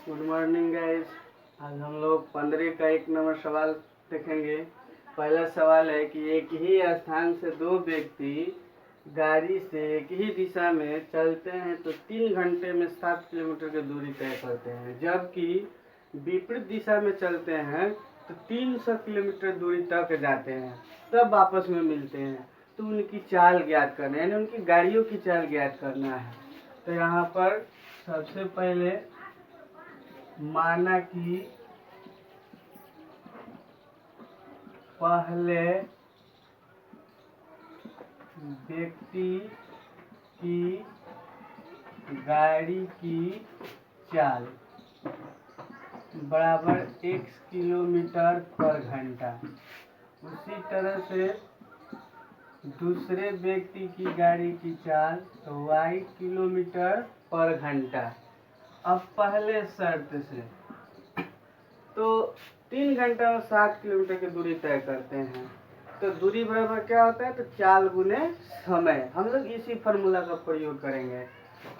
Good morning guys. आज हम लोग 15 का 1 नंबर सवाल देखेंगे। पहला सवाल है कि एक ही स्थान से दो व्यक्ति गाड़ी से एक ही दिशा में चलते हैं तो 3 घंटे में 7 किलोमीटर की दूरी तय करते हैं, जबकि विपरीत दिशा में चलते हैं तो 300 किलोमीटर दूरी तक जाते हैं, तब आपस में मिलते हैं। तो उनकी चाल ज्ञात करना है, यानी उनकी गाड़ियों की चाल ज्ञात करना है। तो यहाँ पर सबसे पहले माना कि पहले व्यक्ति की गाड़ी की चाल बराबर x किलोमीटर पर घंटा, उसी तरह से दूसरे व्यक्ति की गाड़ी की चाल तो y किलोमीटर पर घंटा। अब पहले शर्त से तो 3 घंटा में 7 किलोमीटर की दूरी तय करते हैं, तो दूरी बराबर क्या होता है, तो चाल गुने समय। हम लोग इसी फॉर्मूला का प्रयोग करेंगे।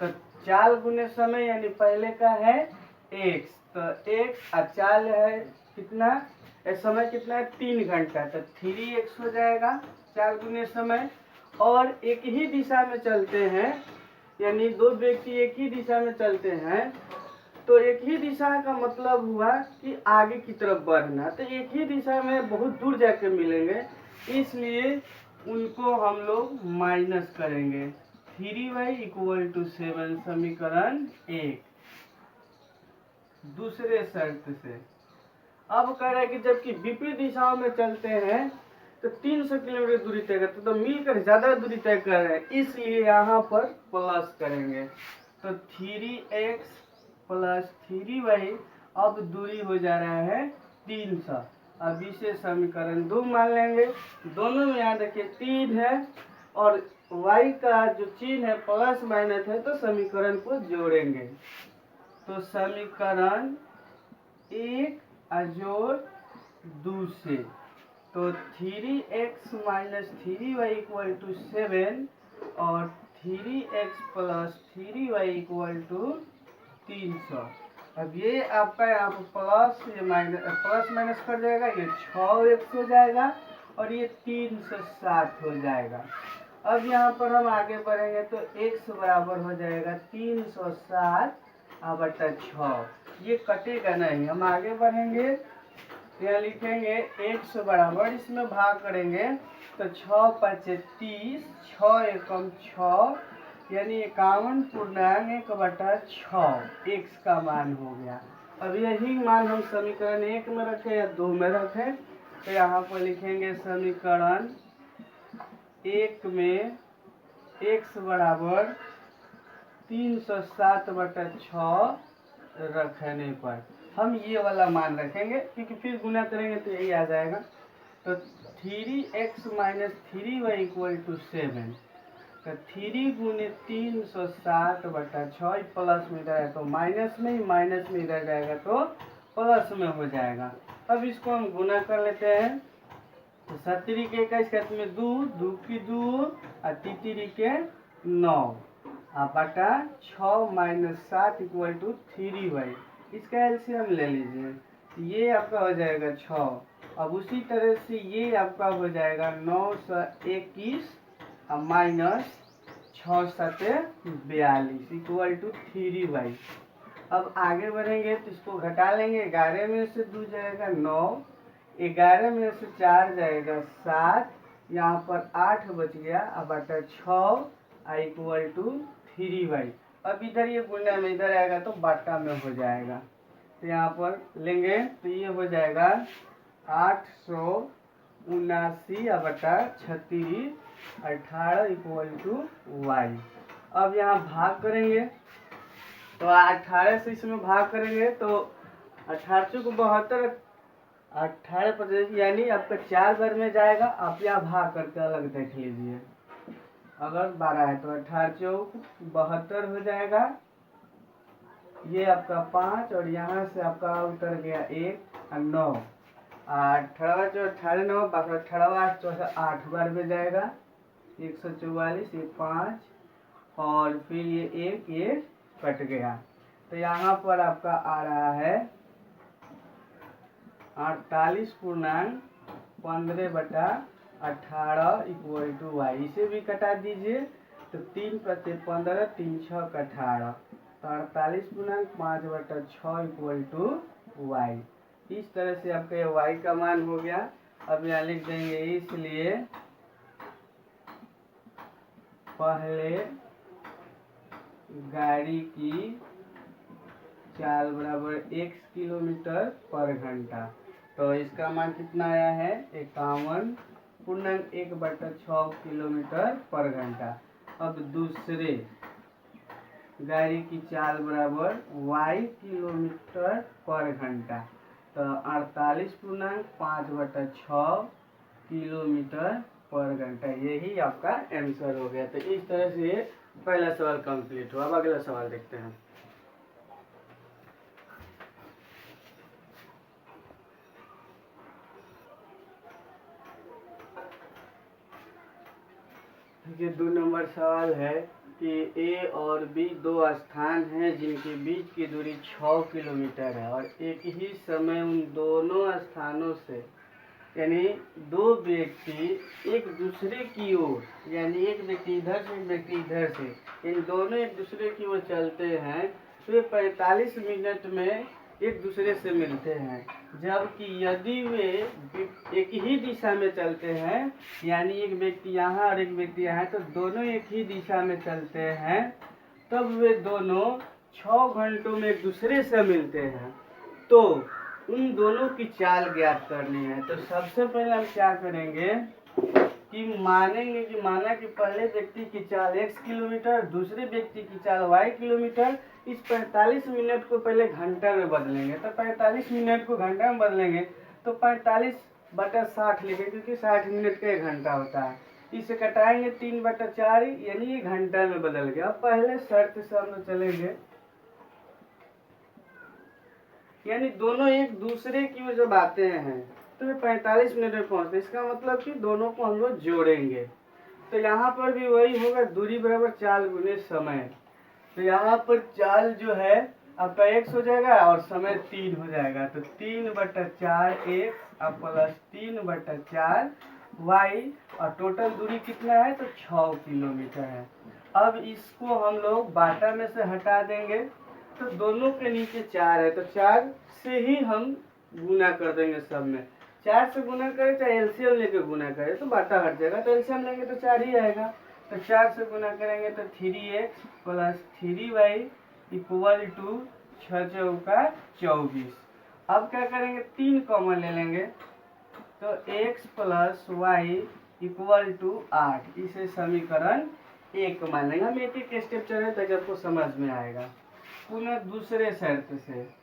तो चाल गुने समय यानी पहले का है x, तो x और चाल है कितना, समय कितना है 3 घंटा, तो 3x हो जाएगा चाल गुने समय। और एक ही दिशा में चलते हैं, यानी दो व्यक्ति एक ही दिशा में चलते हैं, तो एक ही दिशा का मतलब हुआ कि आगे की तरफ बढ़ना, तो एक ही दिशा में बहुत दूर जाकर मिलेंगे, इसलिए उनको हम लोग माइनस करेंगे। 3y = 7 समीकरण 1। दूसरे शर्त से अब कह रहा है कि जबकि विपरीत दिशाओं में चलते हैं तो 300 किलोमीटर दूरी तय करते, तो मिलकर ज्यादा दूरी तय कर रहे हैं, इसलिए यहाँ पर प्लस करेंगे। तो 3x + 3y, अब दूरी हो जा रहा है 300। अब इसे समीकरण 2 मान लेंगे। दोनों में याद रखिए 3 है और y का जो चिन्ह है प्लस माइनस है, तो समीकरण को जोड़ेंगे। तो समीकरण 1 जोड़ 2 से, तो 3x - 3y = 7 और 3x + 3y = 300। अब ये आपका यहाँ पर प्लस माइनस कर जाएगा, ये 6x हो जाएगा और ये 360 हो जाएगा। अब यहाँ पर हम आगे बढ़ेंगे तो x बराबर हो जाएगा 360/6। ये कटेगा नहीं, हम आगे बढ़ेंगे यहाँ लिखेंगे x बराबर, इसमें भाग करेंगे तो 6 × 5 = 30, 6 एकम 6 यानी 51.1/6 x का मान हो गया। अब यही मान हम समीकरण 1 में रखें या 2 में रखें, तो यहाँ पर लिखेंगे समीकरण 1 में x बराबर 360/6 रखने पर हम ये वाला मान रखेंगे, क्योंकि फिर गुना करेंगे तो यही आ जाएगा। तो 3x - 3y = 7, तो 3 × 360/6 प्लस में जाएगा तो माइनस में, माइनस में इधर जाएगा तो प्लस में हो जाएगा। अब इसको हम गुना कर लेते हैं। तो 7 के 21 में 2, 2 की 2 और 3 के 9 बटा 6 - 7 = 3y। इसका एलसीएम ले लीजिए, ये आपका हो जाएगा 6। अब उसी तरह से ये आपका हो जाएगा 921 माइनस 6 × 7 = 42 = 3y। अब आगे बढ़ेंगे तो इसको घटा लेंगे, 11 में से 2 जाएगा 9, 11 में से 4 जाएगा 7, यहाँ पर 8 बच गया बटा 6 = 3y। अब इधर ये गुणा में इधर आएगा तो बाटा में हो जाएगा, तो यहाँ पर लेंगे तो ये हो जाएगा 879/36 18 = y। अब यहाँ भाग करेंगे तो 18 से इसमें भाग करेंगे तो 18 को 72, 18 यानी आपका 4 बार में जाएगा। आप यहाँ भाग करके अलग देख लीजिए, अगर 12 है तो 18 × 72 हो जाएगा, ये आपका 5 और यहाँ से आपका उतर गया 1 और 9, 18 × 18 9, 18 8 बार में जाएगा 144, ये 5 और फिर ये 1 ये कट गया। तो यहाँ पर आपका आ रहा है 48.15/18 इक्वल टू वाई। इसे भी कटा दीजिए तो 3×15 3 6 18, तो 48.5/6 इक्वल टू वाई। इस तरह से आपका ये वाई का मान हो गया। अब यहाँ लिख देंगे इसलिए पहले गाड़ी की चाल बराबर x किलोमीटर/घंटा। तो इसका मान कितना आया है 51.1/6 किलोमीटर/घंटा। अब दूसरे गाड़ी की चाल बराबर y किलोमीटर/घंटा, तो 48.5/6 किलोमीटर/घंटा। यही आपका आंसर हो गया। तो इस तरह से पहला सवाल कंप्लीट हुआ। अब अगला सवाल देखते हैं। ये 2 नंबर सवाल है कि ए और बी दो स्थान हैं जिनके बीच की दूरी 6 किलोमीटर है और एक ही समय उन दोनों स्थानों से यानी दो व्यक्ति एक दूसरे की ओर, यानी एक व्यक्ति इधर से एक व्यक्ति इधर से, इन दोनों एक दूसरे की ओर चलते हैं तो ये 45 मिनट में एक दूसरे से मिलते हैं। जबकि यदि वे एक ही दिशा में चलते हैं, यानी एक व्यक्ति यहाँ और एक व्यक्ति यहाँ, तो दोनों एक ही दिशा में चलते हैं, तब वे दोनों 6 घंटों में एक दूसरे से मिलते हैं। तो उन दोनों की चाल ज्ञात करनी है। तो सबसे पहले हम क्या करेंगे कि मानेंगे कि माना कि पहले व्यक्ति की चाल x किलोमीटर, दूसरे व्यक्ति की चाल y किलोमीटर। इस 45 मिनट को पहले घंटा में बदलेंगे, तो 45 मिनट को घंटा में बदलेंगे तो 45/60 लिखेंगे, क्योंकि 60 मिनट का 1 घंटा होता है। इसे कटाएंगे 3/4, यानी ये घंटा में बदल गया। अब पहले शर्त से हम लोग चलेंगे, यानी दोनों एक दूसरे की जब आते हैं तो वे 45 मिनट में पहुंचते। इसका मतलब कि दोनों को हम लोग जोड़ेंगे। तो यहाँ पर भी वही होगा, दूरी बराबर चाल गुने समय। तो यहाँ पर चाल जो है आपका x हो जाएगा और समय 3 हो जाएगा। तो 3/4 x और प्लस 3/4 y, और टोटल दूरी कितना है तो 6 किलोमीटर है। अब इसको हम लोग बाटा में से हटा देंगे, तो दोनों के नीचे 4 है, तो 4 से ही हम गुना कर देंगे। सब में 4 से गुना करें, चाहे एलसीएम लेके गुना करें तो बाटा हट जाएगा, तो एलसीएम लेंगे तो 4 ही आएगा। तो 4 से गुना करेंगे तो 3x plus 3y equal to 6 चौका 24। अब क्या करेंगे 3 कॉमन ले लेंगे, तो x plus y equal to 8। इसे समीकरण 1 मानेंगे। हम एक एक स्टेप चले ताकि आपको समझ में आएगा। पुनः दूसरे शर्त से,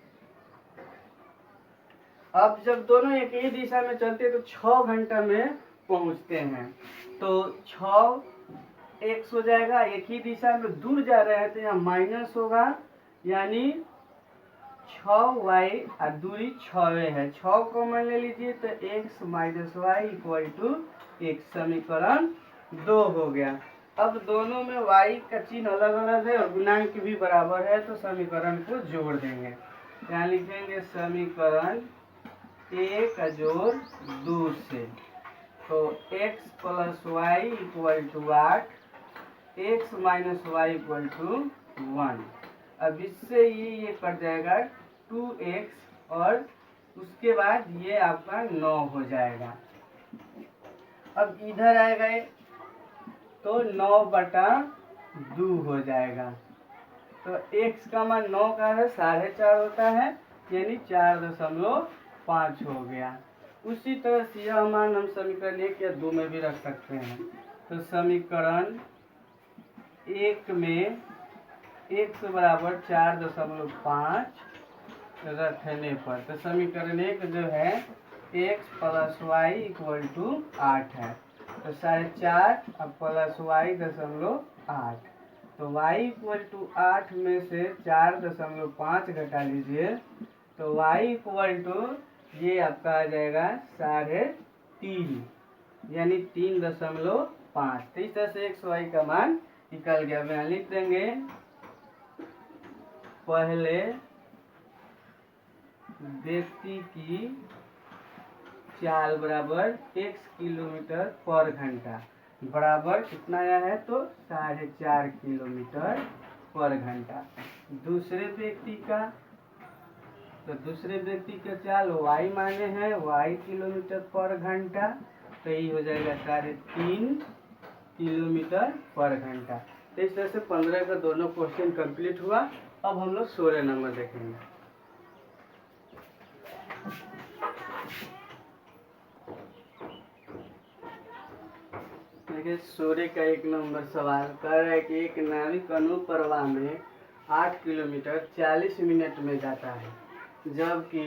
अब जब दोनों एक ही दिशा में चलते तो 6 घंटा में पहुंचते हैं। तो 6x हो जाएगा, एक ही दिशा में दूर जा रहे हैं तो यहाँ माइनस होगा, यानी 6y और दूरी 6 है। 6 कॉमन ले लीजिए तो x minus y equal to x, समीकरण 2 हो गया। अब दोनों में y का चिन्ह अलग अलग है और गुणांक भी बराबर है, तो समीकरण को जोड़ देंगे। यहाँ लिखेंगे समीकरण 1 जोड़ 2 से, तो x plus y equal to 8, x minus y equal to 1। अब इससे ये कट जाएगा 2x, और उसके बाद ये आपका 9 हो जाएगा। अब इधर आएगा तो 9/2 हो जाएगा। तो x का मान 9 का है, 4.5 होता है, यानी 4.5 हो गया। उसी तरह से यह मान हम समीकरण 1 या 2 में भी रख सकते हैं। तो समीकरण 1 में x बराबर 4.5 रखने पर, तो समीकरण 1 जो है x plus y equal to 8 है, तो 4.5 और प्लस वाई 8, तो y इक्वल टू 8 में से 4.5 घटा लीजिए, तो y इक्वल टू ये आपका आ जाएगा 3.5, यानी 3.5। तो इस तरह से x y का मान निकल गया। यहाँ लिख देंगे पहले व्यक्ति की चाल बराबर x किलोमीटर पर घंटा बराबर कितना आया है तो 4.5 किलोमीटर पर घंटा। दूसरे व्यक्ति का चाल y माने हैं y किलोमीटर पर घंटा, तो ये हो जाएगा 3.5 किलोमीटर पर घंटा। तो इस तरह से 15 का दोनों क्वेश्चन कंप्लीट हुआ। अब हम लोग 16 नंबर देखेंगे। देखिए 16 का 1 नंबर सवाल कह रहा है कि एक नाविक अनुप्रवाह में 8 किलोमीटर 40 मिनट में जाता है, जबकि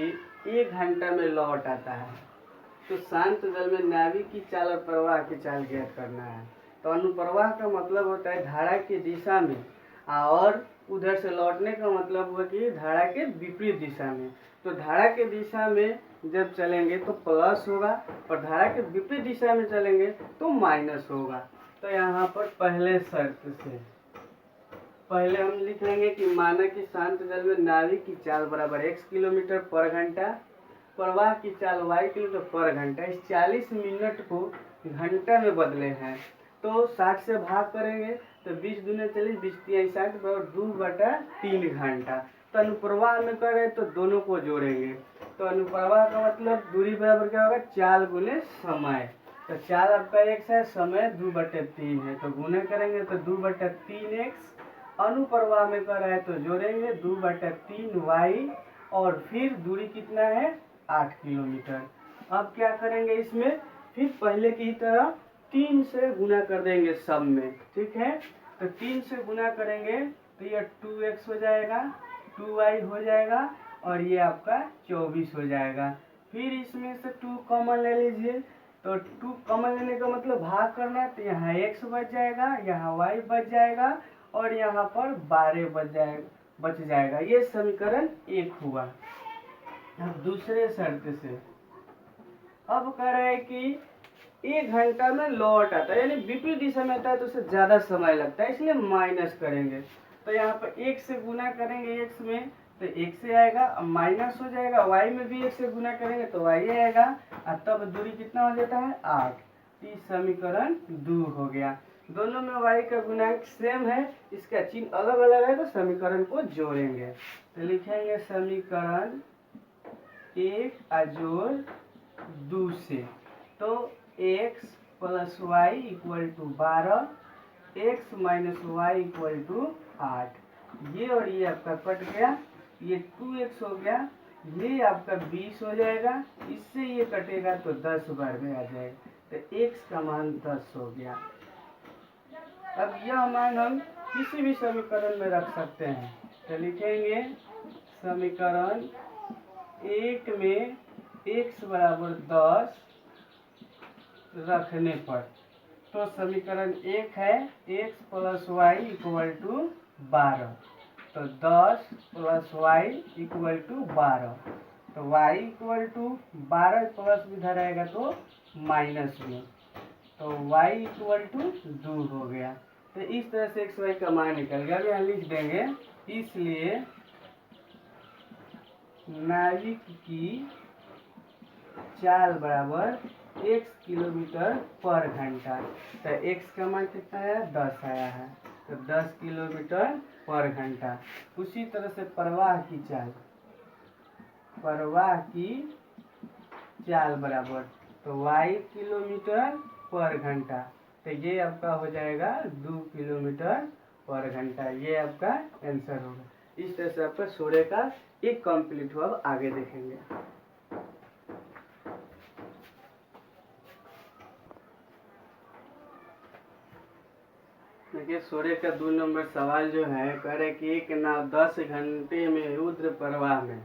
1 घंटा में लौट आता है। तो शांत जल में नाविक की चाल और प्रवाह की चाल ज्ञात करना है। तो अनुप्रवाह का मतलब होता है धारा की दिशा में, और उधर से लौटने का मतलब हुआ कि धारा के विपरीत दिशा में। तो धारा के दिशा में जब चलेंगे तो प्लस होगा, और धारा के विपरीत दिशा में चलेंगे तो माइनस होगा। तो यहाँ पर पहले शर्त से पहले हम लिख लेंगे कि माना कि शांत जल में नाविक की चाल बराबर x किलोमीटर पर घंटा, प्रवाह की चाल y किलोमीटर पर घंटा। इस 40 मिनट को घंटा में बदले हैं, तो 60 से भाग करेंगे तो 20 दूने 40, 20 तिया 60 बराबर 2/3 घंटा। तो अनुप्रवाह में कर रहे तो दोनों को जोड़ेंगे, तो अनुप्रवाह का मतलब दूरी बराबर क्या होगा 4 गुने समय। तो 4 आपका x है, समय 2/3 है, तो गुने करेंगे तो 2/3x। अनुप्रवाह में कर रहा है तो जोड़ेंगे 2/3y, और फिर दूरी कितना है 8 किलोमीटर। अब क्या करेंगे इसमें, फिर पहले की तरह 3 से गुना कर देंगे सब में, ठीक है। तो 3 से गुना करेंगे तो ये 2x हो जाएगा, 2y हो जाएगा, और ये आपका 24 हो जाएगा। फिर इसमें से 2 कॉमन ले लीजिए, तो 2 कॉमन लेने का मतलब भाग करना है, तो यहाँ x बच जाएगा, यहाँ y बच जाएगा, और यहाँ पर 12 बच जाएगा। ये समीकरण 1 हुआ। अब दूसरे शर्त से अब कह रहे हैं कि 1 घंटा में लौट आता है, यानी विपरीत दिशा में आता है तो उससे ज्यादा समय लगता है, इसलिए माइनस करेंगे। तो यहाँ पर 1 से गुना करेंगे x में तो x से आएगा, माइनस हो जाएगा, y में भी 1 से गुना करेंगे तो y आएगा, और तब दूरी कितना हो जाता है 8। इस समीकरण 2 हो गया। दोनों में y का गुणांक सेम है, इसका चिन्ह अलग अलग है, तो समीकरण को जोड़ेंगे। तो लिखेंगे समीकरण 1 अजोड़ 2 से, तो x plus y equal to 12, x minus y equal to 8। ये और ये आपका कट गया, ये 2x हो गया, ये आपका 20 हो जाएगा, इससे ये कटेगा तो 10 बार में आ जाएगा, तो x का मान 10 हो गया। अब यह मान हम किसी भी समीकरण में रख सकते हैं, तो लिखेंगे समीकरण 1 में x बराबर 10 रखने पर, तो समीकरण 1 है x plus y equal to 12, तो 10 प्लस वाई इक्वल टू 12, तो y इक्वल टू 12 प्लस इधर आएगा तो माइनस में, तो y इक्वल टू 2 हो गया। तो इस तरह से x y का मान निकल गया। यहाँ लिख देंगे, इसलिए नाविक की चाल बराबर x किलोमीटर पर घंटा। तो x का मान कितना है 10 आया है, तो 10 किलोमीटर पर घंटा। उसी तरह से प्रवाह की चाल बराबर, तो y किलोमीटर पर घंटा, तो ये आपका हो जाएगा 2 किलोमीटर पर घंटा। ये आपका आंसर होगा। इस तरह से आपका 16 का एक कंप्लीट हुआ। अब आगे देखेंगे। देखिए 16 का 2 नंबर सवाल जो है कह रहे कि एक नाव 10 घंटे में ऊर्ध्व प्रवाह में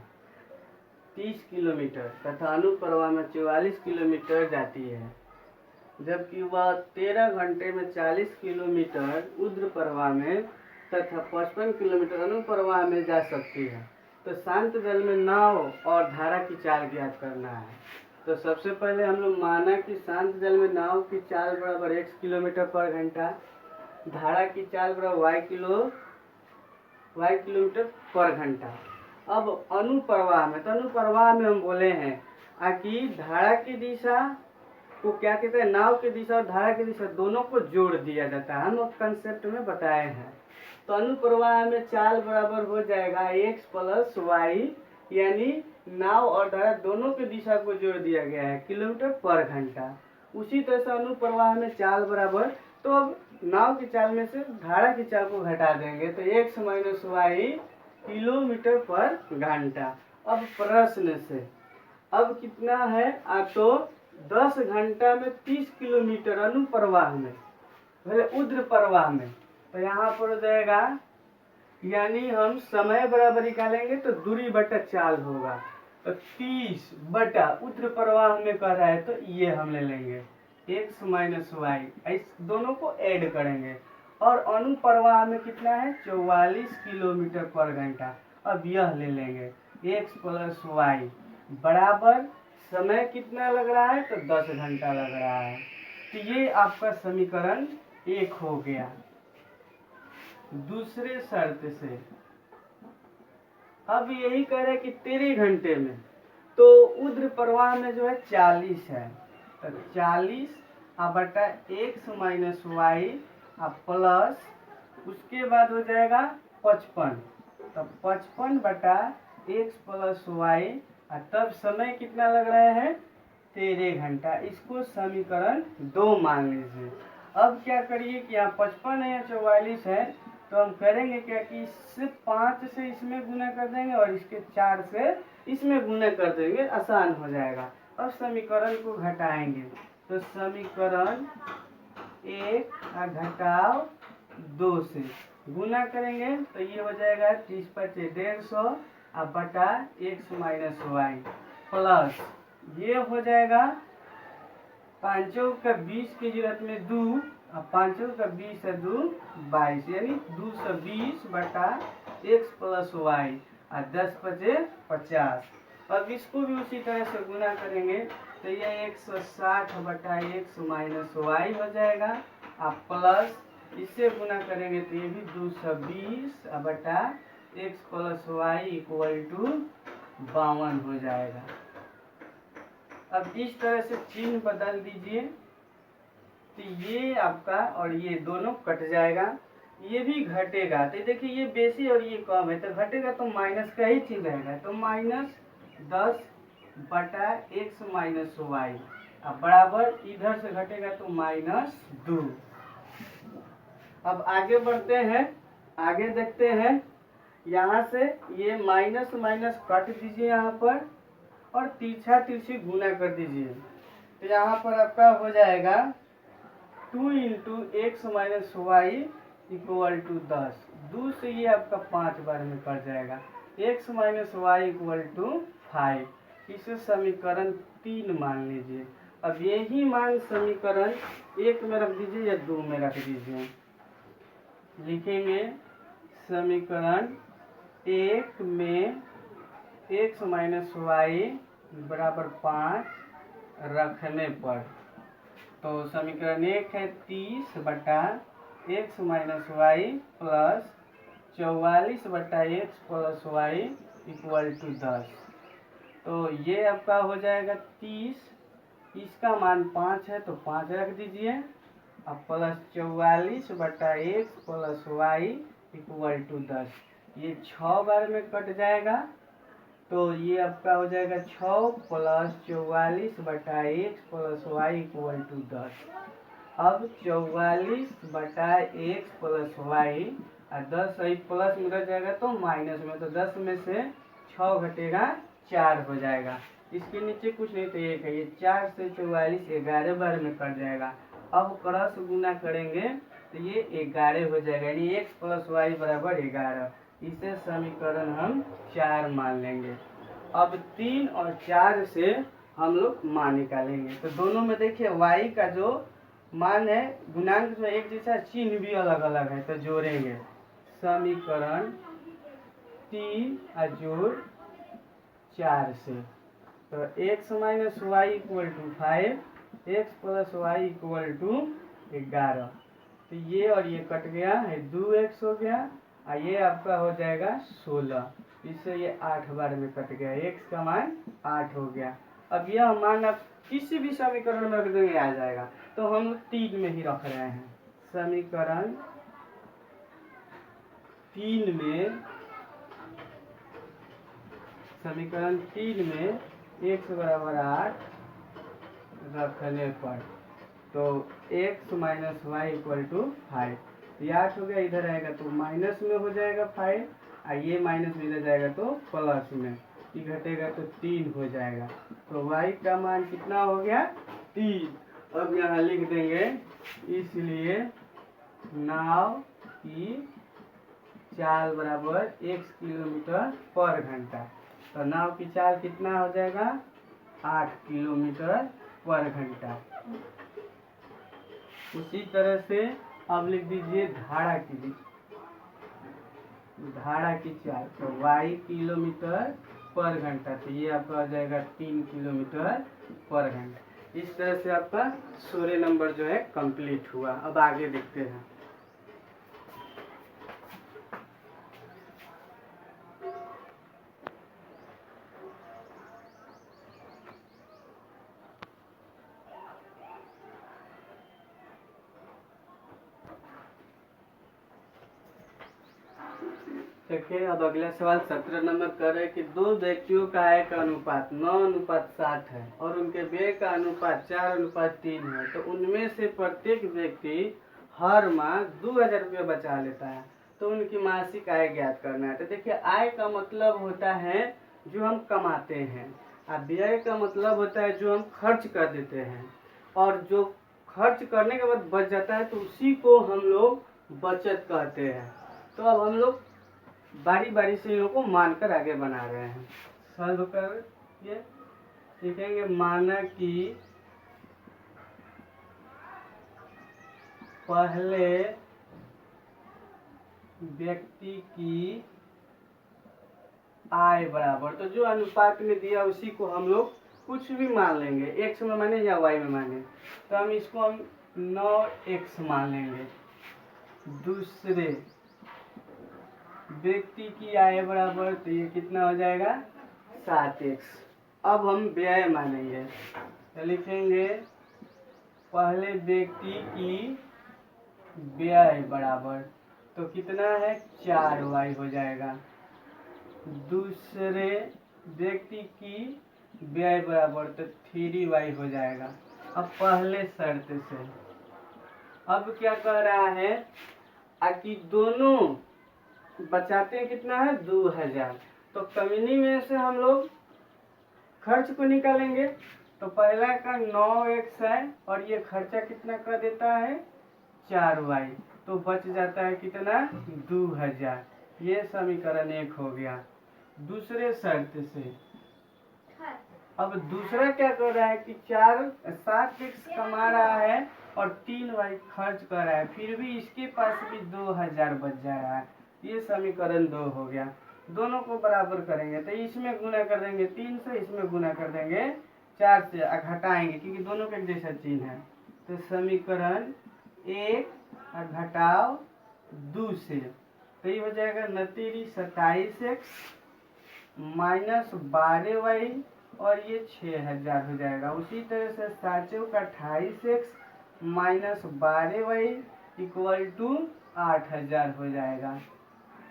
30 किलोमीटर तथा अनुप्रवाह में 44 किलोमीटर जाती है, जबकि वह 13 घंटे में 40 किलोमीटर ऊर्ध्व प्रवाह में तथा 55 किलोमीटर अनुप्रवाह में जा सकती है। तो शांत जल में नाव और धारा की चाल ज्ञात करना है। तो सबसे पहले हम लोग माना कि शांत जल में नाव की चाल बराबर x किलोमीटर पर घंटा, धारा की चाल बराबर y y किलोमीटर पर घंटा। अब अनुप्रवाह में, तो अनुप्रवाह में हम बोले हैं कि धारा की दिशा को क्या कहते हैं, नाव की दिशा और धारा की दिशा दोनों को जोड़ दिया जाता है, हम कंसेप्ट में बताए हैं। तो अनुप्रवाह में चाल बराबर हो जाएगा x प्लस वाई, यानी नाव और धारा दोनों की दिशा को जोड़ दिया गया है किलोमीटर पर घंटा। उसी तरह से अनुप्रवाह में चाल बराबर, तो अब नाव की चाल में से धारा की चाल को घटा देंगे तो x माइनस वाई किलोमीटर पर घंटा। अब प्रश्न से अब कितना है, तो 10 घंटा में 30 किलोमीटर अनुप्रवाह में, पहले ऊर्ध्व प्रवाह में, तो यहाँ पर हो जाएगा, यानी हम समय बराबर निकालेंगे तो दूरी बटा चाल होगा, तो 30 बटा ऊर्ध्व प्रवाह में कह रहा है तो ये हम ले लेंगे x माइनस वाई, इस दोनों को ऐड करेंगे। और अनुप्रवाह में कितना है 44 किलोमीटर पर घंटा, अब यह ले लेंगे x प्लस वाई बराबर समय कितना लग रहा है तो 10 घंटा लग रहा है। तो ये आपका समीकरण 1 हो गया। दूसरे शर्त से अब यही कह रहे कि 13 घंटे में, तो ऊर्ध्व प्रवाह में जो है 40 है, तो 40 बटा x माइनस वाई प्लस उसके बाद हो जाएगा 55, तो 55 बटा x प्लस वाई, तब समय कितना लग रहा है 13 घंटा। इसको समीकरण 2 मान लीजिए। अब क्या करिए कि यहाँ 55 है या 44 है, तो हम करेंगे क्या कि इससे 5 से इसमें गुना कर देंगे और इसके 4 से इसमें गुना कर देंगे, आसान हो जाएगा। अब समीकरण को घटाएंगे, तो समीकरण 1 घटाओ 2 से गुना करेंगे तो ये हो जाएगा 30 पचे 150 बटा x माइनस वाई प्लस ये हो जाएगा 5 का 20 की जरूरत में 2, अब 5 का 20 है 2 22, यानी 220 बटा x प्लस वाई 10 पचे 50। अब इसको भी उसी तरह से गुना करेंगे तो ये 160 बटा x माइनस वाई हो जाएगा, प्लस इससे गुना करेंगे तो ये भी 220 बटा x plus y equal to 52 हो जाएगा। अब इस तरह से चिन्ह बदल दीजिए, तो ये आपका और ये दोनों कट जाएगा, ये भी घटेगा, तो देखिए ये बेसी और ये कम है तो घटेगा तो माइनस का ही चिन्ह रहेगा, तो माइनस 10 बटा x माइनस वाई बराबर इधर से घटेगा तो माइनस 2। अब आगे बढ़ते हैं, आगे देखते हैं, यहाँ से ये माइनस माइनस काट दीजिए यहाँ पर और तिरछा तिरछी गुना कर दीजिए, तो यहाँ पर आपका हो जाएगा 2 into x minus y equal to 10, 2 से ये आपका 5 बार में कट जाएगा, x minus y equal to 5, इसे समीकरण 3 मान लीजिए। अब यही मान समीकरण 1 में रख दीजिए या 2 में रख दीजिए, लिखेंगे समीकरण 1 में x माइनस वाई बराबर 5 रखने पर, तो समीकरण 1 है 30 बटा x माइनस वाई प्लस 44 बटा x plus y equal to 10, तो ये आपका हो जाएगा 30, इसका मान 5 है तो 5 रख दीजिए, अब प्लस 44 बटा x plus y equal to 10, ये 6 बार में कट जाएगा, तो ये आपका हो जाएगा 6 प्लस 44 बटा x plus y equal to 10। अब 44 बटा x प्लस वाई 10 प्लस में रह जाएगा तो माइनस में, तो 10 में से 6 घटेगा 4 हो जाएगा, इसके नीचे कुछ नहीं तो 1 है, ये 4 से 44 11 बार में कट जाएगा। अब क्रॉस गुना करेंगे तो ये 11 हो जाएगा, यानी x प्लस वाई बराबर 11, इसे समीकरण हम 4 मान लेंगे। अब 3 और 4 से हम लोग मान निकालेंगे, तो दोनों में देखिए y का जो मान है गुणांक जो एक जैसा, चिन्ह भी अलग अलग है, तो जोड़ेंगे समीकरण 3 जोड़ 4 से, तो x minus y equal to 5, x plus y equal to 11, तो ये और ये कट गया है 2x हो गया, और ये आपका हो जाएगा 16। इससे ये 8 बार में कट गया, x का मान 8 हो गया। अब यह मान आप किसी भी समीकरण में रख देंगे आ जाएगा, तो हम 3 में ही रख रहे हैं। समीकरण 3 में x बराबर 8 रखने पर तो x minus y equal to 5। ये 8 हो गया, इधर आएगा तो माइनस में हो जाएगा 5, और ये माइनस में इधर जाएगा तो प्लस में, ये घटेगा तो 3 हो जाएगा। तो y का मान कितना हो गया? 3। अब यहाँ लिख देंगे, इसलिए नाव की चाल बराबर x किलोमीटर पर घंटा। तो नाव की चाल कितना हो जाएगा? 8 किलोमीटर पर घंटा। उसी तरह से अब लिख दीजिए धारा की चाल, तो y किलोमीटर पर घंटा, तो ये आपका हो जाएगा 3 किलोमीटर पर घंटा। इस तरह से आपका 16 नंबर जो है कंप्लीट हुआ। अब आगे देखते हैं। देखिए, अब अगला सवाल 17 नंबर कर रहे हैं कि दो व्यक्तियों का आय का अनुपात 9:7 है और उनके व्यय का अनुपात 4:3 है, तो उनमें से प्रत्येक व्यक्ति हर माह 2000 रुपये बचा लेता है, तो उनकी मासिक आय ज्ञात करना है। तो देखिए, आय का मतलब होता है जो हम कमाते हैं, और व्यय का मतलब होता है जो हम खर्च कर देते हैं, और जो खर्च करने के बाद बच जाता है तो उसी को हम लोग बचत कहते हैं। तो अब हम लोग बारी बारी से इन को मानकर आगे बना रहे हैं। सॉल्व कर ये लिखेंगे, माना कि पहले व्यक्ति की आय बराबर, तो जो अनुपात में दिया उसी को हम लोग कुछ भी मान लेंगे, x में माने या y में माने, तो हम इसको हम 9x मान लेंगे। दूसरे व्यक्ति की आय बराबर, तो ये कितना हो जाएगा? 7x। अब हम व्यय मानेंगे, तो लिखेंगे पहले व्यक्ति की व्यय बराबर, तो कितना है? 4y हो जाएगा। दूसरे व्यक्ति की व्यय बराबर, तो 3y हो जाएगा। अब पहले शर्त से अब क्या कह रहा है कि दोनों बचाते हैं, कितना है? 2000। तो कमीनी में से हम लोग खर्च को निकालेंगे, तो पहला का 9x है और ये खर्चा कितना कर देता है? 4y, तो बच जाता है कितना? 2000। ये समीकरण 1 हो गया। दूसरे शर्त से अब दूसरा क्या कर रहा है कि 7x कमा रहा है और 3y खर्च कर रहा है, फिर भी इसके पास भी 2000 बच जा रहा है। ये समीकरण 2 हो गया। दोनों को बराबर करेंगे, तो इसमें गुना कर देंगे 3 से, इसमें गुना कर देंगे 4 से, घटाएंगे क्योंकि दोनों का एक जैसा चिन्ह है। तो समीकरण 1 घटाओ 2 से, तो ये हो जाएगा 27x माइनस 12y और ये 6000 हो जाएगा। उसी तरह से 7 का 28x minus 12y equal to 8000 हो जाएगा।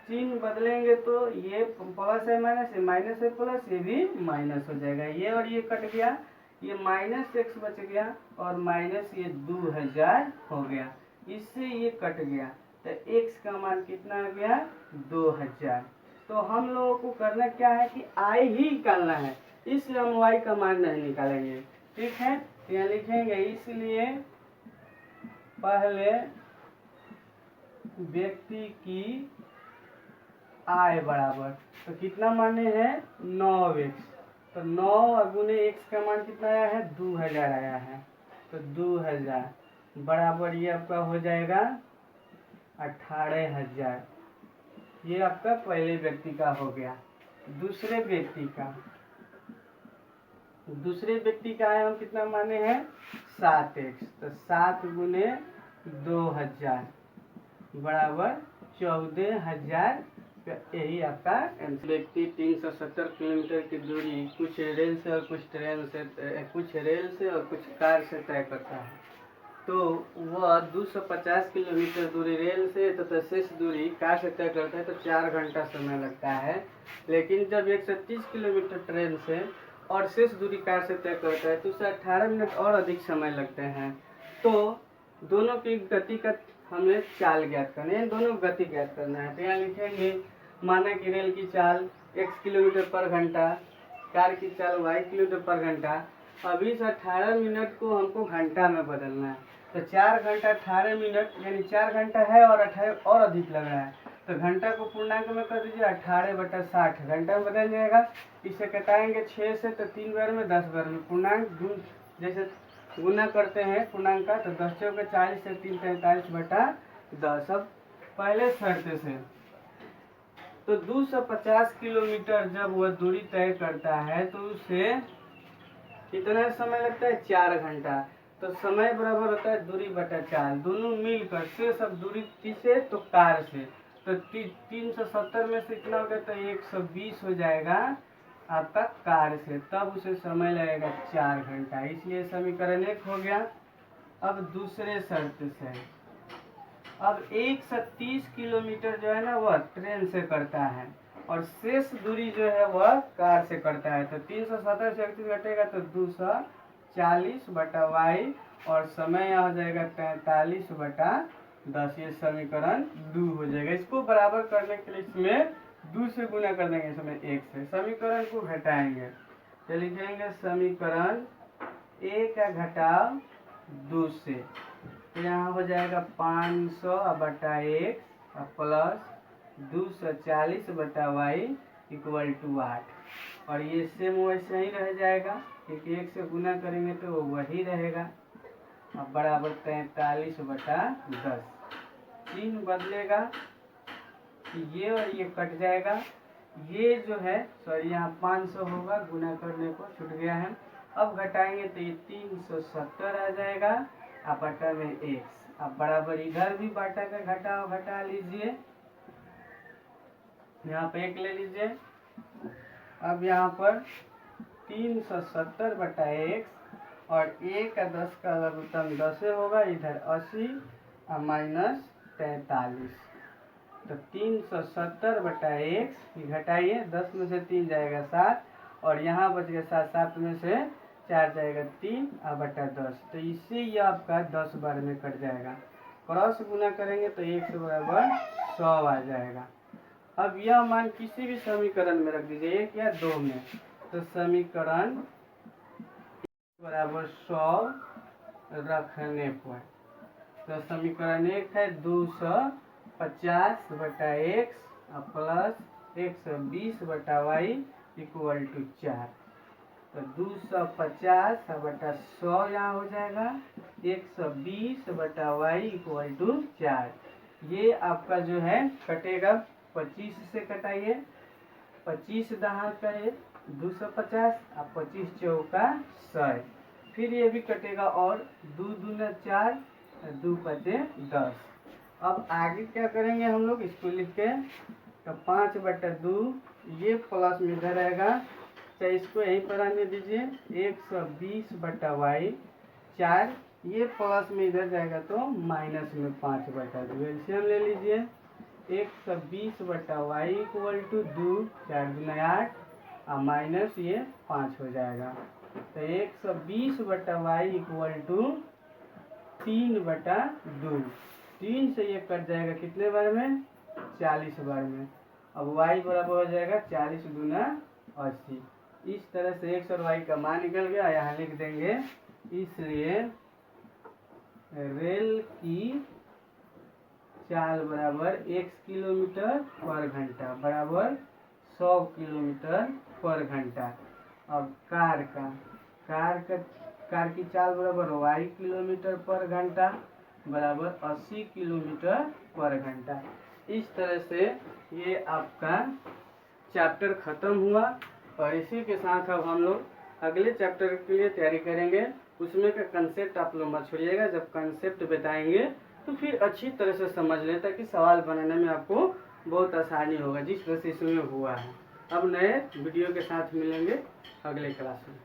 चिन्ह बदलेंगे तो ये प्लस है माइनस, ये माइनस है प्लस, ये भी माइनस हो जाएगा। ये और ये कट गया, ये माइनस x बच गया और माइनस ये 2000 हो गया। इससे ये कट गया, तो x का मान कितना आ गया? 2000। तो हम लोगों को करना क्या है कि आय ही निकालना है, इसलिए हम y का मान नहीं निकालेंगे। ठीक है, यहाँ लिखेंगे, इसलिए पहले व्यक्ति की आय बराबर, तो कितना माने हैं? 9x, तो 9 गुने x का मान कितना आया है? 2000 आया है, तो 2000 बराबर ये आपका हो जाएगा 18000। ये आपका पहले व्यक्ति का हो गया। दूसरे व्यक्ति का आय हम कितना माने हैं? 7x, तो 7 गुने 2000 बराबर 14,000। यही आपका व्यक्ति 370 किलोमीटर की दूरी कुछ रेल से और कुछ ट्रेन से, कुछ रेल से और कुछ कार से तय करता है, तो वह 250 किलोमीटर दूरी रेल से तथा शेष दूरी कार से तय करता है तो 4 घंटा समय लगता है। लेकिन जब 130 किलोमीटर ट्रेन से और शेष दूरी कार से तय करता है तो उसे 18 मिनट और अधिक समय लगते हैं। तो दोनों की गति का हमें चाल ज्ञात करना है, दोनों गति ज्ञात करना है। तो यहाँ लिखेंगे माना कि रेल की चाल x किलोमीटर पर घंटा, कार की चाल y किलोमीटर पर घंटा। अब इस 18 मिनट को हमको घंटा में बदलना है, तो 4 घंटा 18 मिनट यानी 4 घंटा है और 18 और अधिक लग रहा है, तो घंटा को पूर्णांक में कर दीजिए 18/60 घंटा में बदल जाएगा। इसे घटाएंगे 6 से तो 3 बार में 10 बार में पूर्णांक जैसे गुना करते हैं पूर्णांक का, तो 10 चौके 40 से 3 43/10। अब पहले शर्त से तो 250 किलोमीटर जब वह दूरी तय करता है तो उसे कितना समय लगता है, 4 घंटा। तो समय बराबर होता है दूरी बटा 4, दोनों मिलकर से सब दूरी किसे तो कार से, तो 370 में से कितना हो गया तो 120 हो जाएगा आपका कार से, तब उसे समय लगेगा 4 घंटा। इसलिए समीकरण 1 हो गया। अब दूसरे शर्त से अब 130 किलोमीटर जो है ना वह ट्रेन से करता है और शेष दूरी जो है वह कार से करता है, तो 370 से 31 घटेगा तो 240/y और समय यहाँ हो जाएगा 43/10। ये समीकरण 2 हो जाएगा। इसको बराबर करने के लिए इसमें 2 से गुना कर देंगे, इसमें 1 से समीकरण को घटाएंगे, तो लिखेंगे समीकरण 1 का घटाव 2 से, तो यहाँ हो जाएगा 500/1 प्लस 240/y = 8। और ये सेम वैसे ही रह जाएगा क्योंकि 1 से गुना करेंगे तो वही रहेगा। अब बराबर 43/10, 3 बदलेगा, ये और ये कट जाएगा, ये जो है सॉरी यहाँ 500 होगा, गुना करने को छूट गया है। अब घटाएंगे तो ये 370 आ जाएगा, अब बटा में x। अब बराबर इधर भी बाटा का घटाव घटा लीजिए, यहाँ पे 1 ले लीजिए। अब यहाँ पर 370/x और 1 का 10 का लघुत्तम 10 होगा, इधर 80 और माइनस 43, तो 370/x घटाइए, 10 में से 3 जाएगा 7 और यहाँ बच गया 7, 7 में से 4 जाएगा 3 और बटा 10, तो इससे ये आपका 10 बार में कट जाएगा। क्रॉस गुना करेंगे तो 1 से बराबर 100 आ जाएगा। अब यह मान किसी भी समीकरण में रख दीजिए 1 या 2 में, तो समीकरण बराबर 100 रखने पर, तो समीकरण 1 है 250/x प्लस 120/y = 4, तो 250/100 यहाँ हो जाएगा, 120/y = 4। ये आपका जो है कटेगा 25 से, कटाइए 25 दहा करे 250 और 25 चौका 100, फिर ये भी कटेगा और 2 दूना 4, 2 पचे 10। अब आगे क्या करेंगे हम लोग, इसको लिख के तो 5/2 ये प्लस में इधर रहेगा, चाहे इसको यहीं पर आने दीजिए, 120/y 4, ये प्लस में इधर जाएगा तो माइनस में 5/2, एलसीएम ले लीजिए, 120/y = 2, 4 दूना 8 और माइनस ये 5 हो जाएगा, तो 120/y = 3/2, 3 से ये कट जाएगा कितने बार में, 40 बार में। अब y बराबर हो जाएगा 40 दूना 80। इस तरह से x और y का मान निकल गया, यहाँ लिख देंगे। इसलिए रेल की चाल बराबर x किलोमीटर पर घंटा बराबर 100 किलोमीटर पर घंटा। अब कार की चाल बराबर y किलोमीटर पर घंटा बराबर 80 किलोमीटर पर घंटा। इस तरह से ये आपका चैप्टर खत्म हुआ और इसी के साथ अब हम लोग अगले चैप्टर के लिए तैयारी करेंगे। उसमें का कंसेप्ट आप लोग मत छोड़िएगा, जब कंसेप्ट बताएंगे तो फिर अच्छी तरह से समझ लें ताकि सवाल बनाने में आपको बहुत आसानी होगा, जिस तरह से इसमें हुआ है। अब नए वीडियो के साथ मिलेंगे अगले क्लास में।